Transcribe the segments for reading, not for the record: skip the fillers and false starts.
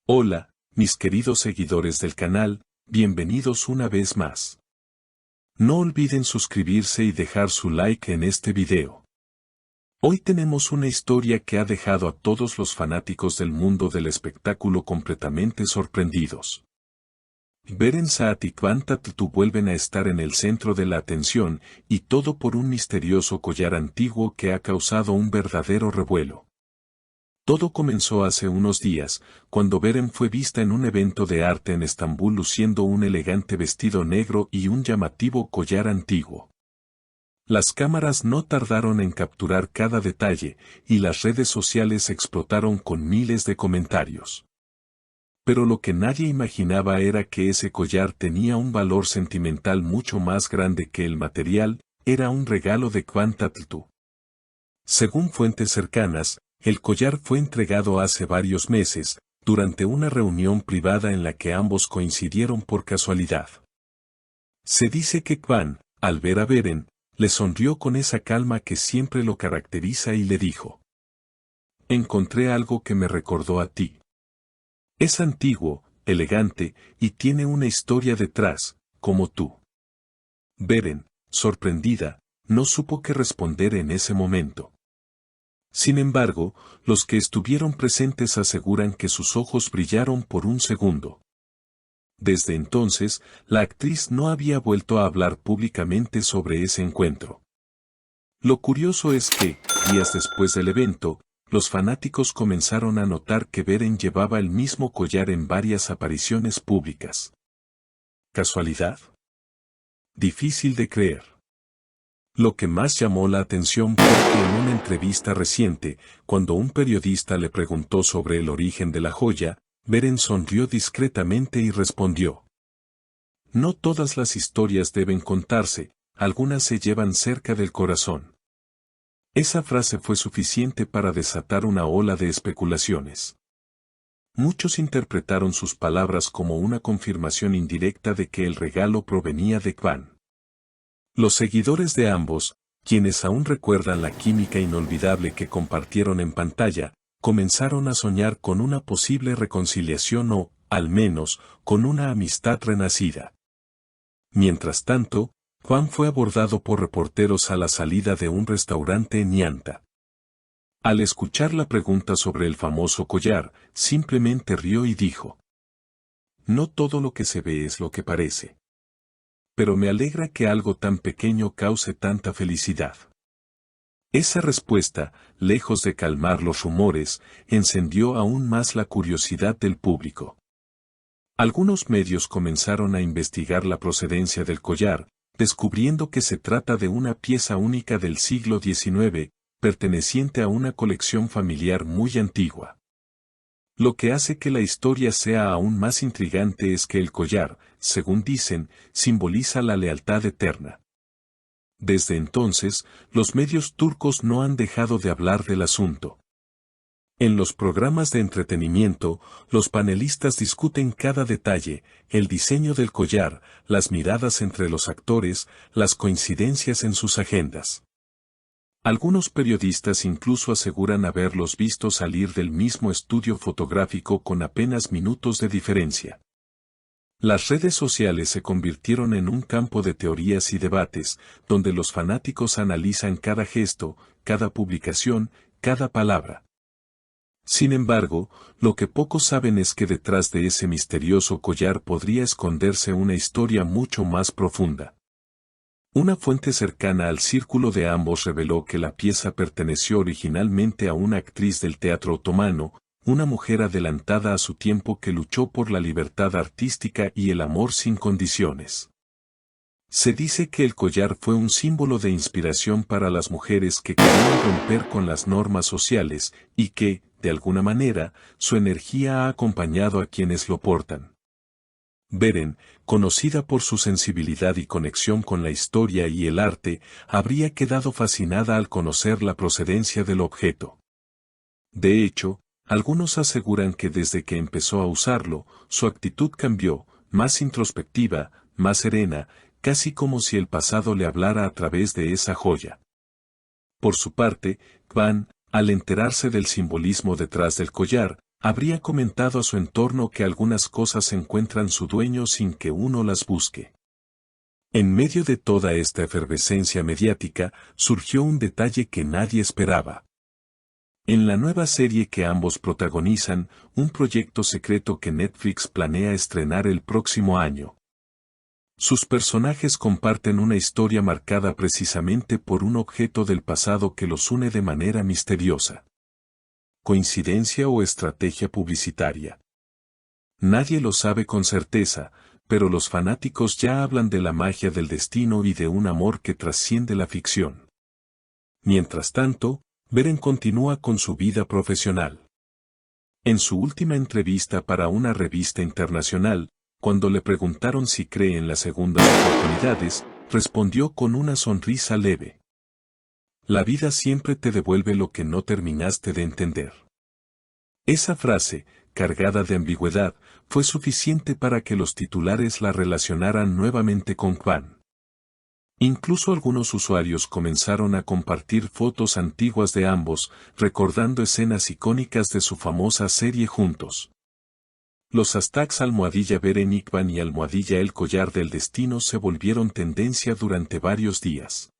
Hola, mis queridos seguidores del canal, bienvenidos una vez más. No olviden suscribirse y dejar su like en este video. Hoy tenemos una historia que ha dejado a todos los fanáticos del mundo del espectáculo completamente sorprendidos. Beren Saat y Kwan Tatltu vuelven a estar en el centro de la atención, y todo por un misterioso collar antiguo que ha causado un verdadero revuelo. Todo comenzó hace unos días, cuando Beren fue vista en un evento de arte en Estambul luciendo un elegante vestido negro y un llamativo collar antiguo. Las cámaras no tardaron en capturar cada detalle, y las redes sociales explotaron con miles de comentarios. Pero lo que nadie imaginaba era que ese collar tenía un valor sentimental mucho más grande que el material, era un regalo de Kwan Tatltu. Según fuentes cercanas, el collar fue entregado hace varios meses, durante una reunión privada en la que ambos coincidieron por casualidad. Se dice que Kwan, al ver a Beren, le sonrió con esa calma que siempre lo caracteriza y le dijo: «Encontré algo que me recordó a ti. Es antiguo, elegante, y tiene una historia detrás, como tú». Beren, sorprendida, no supo qué responder en ese momento. Sin embargo, los que estuvieron presentes aseguran que sus ojos brillaron por un segundo. Desde entonces, la actriz no había vuelto a hablar públicamente sobre ese encuentro. Lo curioso es que, días después del evento, los fanáticos comenzaron a notar que Beren llevaba el mismo collar en varias apariciones públicas. ¿Casualidad? Difícil de creer. Lo que más llamó la atención fue que en una entrevista reciente, cuando un periodista le preguntó sobre el origen de la joya, Beren sonrió discretamente y respondió: «No todas las historias deben contarse, algunas se llevan cerca del corazón». Esa frase fue suficiente para desatar una ola de especulaciones. Muchos interpretaron sus palabras como una confirmación indirecta de que el regalo provenía de Kwan. Los seguidores de ambos, quienes aún recuerdan la química inolvidable que compartieron en pantalla, comenzaron a soñar con una posible reconciliación o, al menos, con una amistad renacida. Mientras tanto, Kwan fue abordado por reporteros a la salida de un restaurante en Ñanta. Al escuchar la pregunta sobre el famoso collar, simplemente rió y dijo: «No todo lo que se ve es lo que parece. Pero me alegra que algo tan pequeño cause tanta felicidad». Esa respuesta, lejos de calmar los rumores, encendió aún más la curiosidad del público. Algunos medios comenzaron a investigar la procedencia del collar, descubriendo que se trata de una pieza única del siglo XIX, perteneciente a una colección familiar muy antigua. Lo que hace que la historia sea aún más intrigante es que el collar, según dicen, simboliza la lealtad eterna. Desde entonces, los medios turcos no han dejado de hablar del asunto. En los programas de entretenimiento, los panelistas discuten cada detalle, el diseño del collar, las miradas entre los actores, las coincidencias en sus agendas. Algunos periodistas incluso aseguran haberlos visto salir del mismo estudio fotográfico con apenas minutos de diferencia. Las redes sociales se convirtieron en un campo de teorías y debates, donde los fanáticos analizan cada gesto, cada publicación, cada palabra. Sin embargo, lo que pocos saben es que detrás de ese misterioso collar podría esconderse una historia mucho más profunda. Una fuente cercana al círculo de ambos reveló que la pieza perteneció originalmente a una actriz del teatro otomano, una mujer adelantada a su tiempo que luchó por la libertad artística y el amor sin condiciones. Se dice que el collar fue un símbolo de inspiración para las mujeres que querían romper con las normas sociales, y que, de alguna manera, su energía ha acompañado a quienes lo portan. Beren, conocida por su sensibilidad y conexión con la historia y el arte, habría quedado fascinada al conocer la procedencia del objeto. De hecho, algunos aseguran que desde que empezó a usarlo, su actitud cambió, más introspectiva, más serena, casi como si el pasado le hablara a través de esa joya. Por su parte, Kwan, al enterarse del simbolismo detrás del collar, habría comentado a su entorno que algunas cosas encuentran su dueño sin que uno las busque. En medio de toda esta efervescencia mediática, surgió un detalle que nadie esperaba. En la nueva serie que ambos protagonizan, un proyecto secreto que Netflix planea estrenar el próximo año. Sus personajes comparten una historia marcada precisamente por un objeto del pasado que los une de manera misteriosa. ¿Coincidencia o estrategia publicitaria? Nadie lo sabe con certeza, pero los fanáticos ya hablan de la magia del destino y de un amor que trasciende la ficción. Mientras tanto, Beren continúa con su vida profesional. En su última entrevista para una revista internacional, cuando le preguntaron si cree en las segundas oportunidades, respondió con una sonrisa leve. La vida siempre te devuelve lo que no terminaste de entender. Esa frase, cargada de ambigüedad, fue suficiente para que los titulares la relacionaran nuevamente con Kwan. Incluso algunos usuarios comenzaron a compartir fotos antiguas de ambos, recordando escenas icónicas de su famosa serie juntos. Los hashtags #Beren y Kwan y #El collar del destino se volvieron tendencia durante varios días.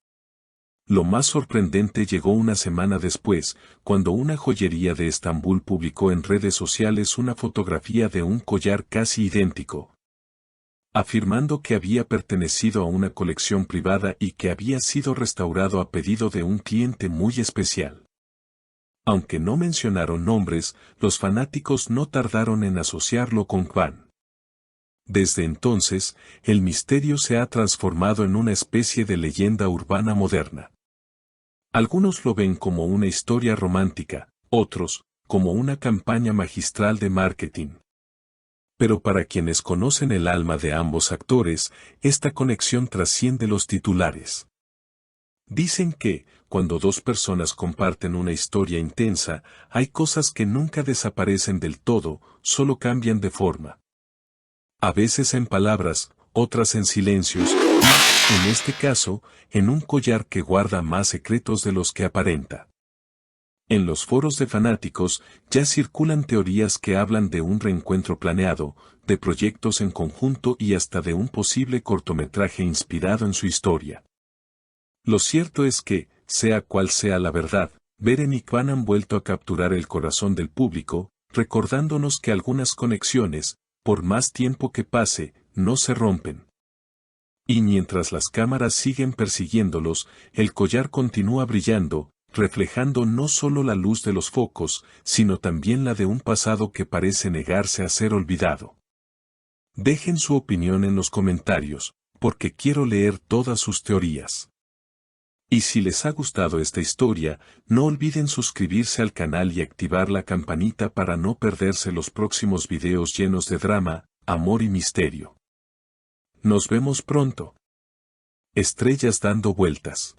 Lo más sorprendente llegó una semana después, cuando una joyería de Estambul publicó en redes sociales una fotografía de un collar casi idéntico, afirmando que había pertenecido a una colección privada y que había sido restaurado a pedido de un cliente muy especial. Aunque no mencionaron nombres, los fanáticos no tardaron en asociarlo con Kwan. Desde entonces, el misterio se ha transformado en una especie de leyenda urbana moderna. Algunos lo ven como una historia romántica, otros, como una campaña magistral de marketing. Pero para quienes conocen el alma de ambos actores, esta conexión trasciende los titulares. Dicen que, cuando dos personas comparten una historia intensa, hay cosas que nunca desaparecen del todo, solo cambian de forma. A veces en palabras, otras en silencios, y, en este caso, en un collar que guarda más secretos de los que aparenta. En los foros de fanáticos, ya circulan teorías que hablan de un reencuentro planeado, de proyectos en conjunto y hasta de un posible cortometraje inspirado en su historia. Lo cierto es que, sea cual sea la verdad, Beren y Kwan han vuelto a capturar el corazón del público, recordándonos que algunas conexiones, por más tiempo que pase, no se rompen. Y mientras las cámaras siguen persiguiéndolos, el collar continúa brillando, reflejando no solo la luz de los focos, sino también la de un pasado que parece negarse a ser olvidado. Dejen su opinión en los comentarios, porque quiero leer todas sus teorías. Y si les ha gustado esta historia, no olviden suscribirse al canal y activar la campanita para no perderse los próximos videos llenos de drama, amor y misterio. Nos vemos pronto. Estrellas dando vueltas.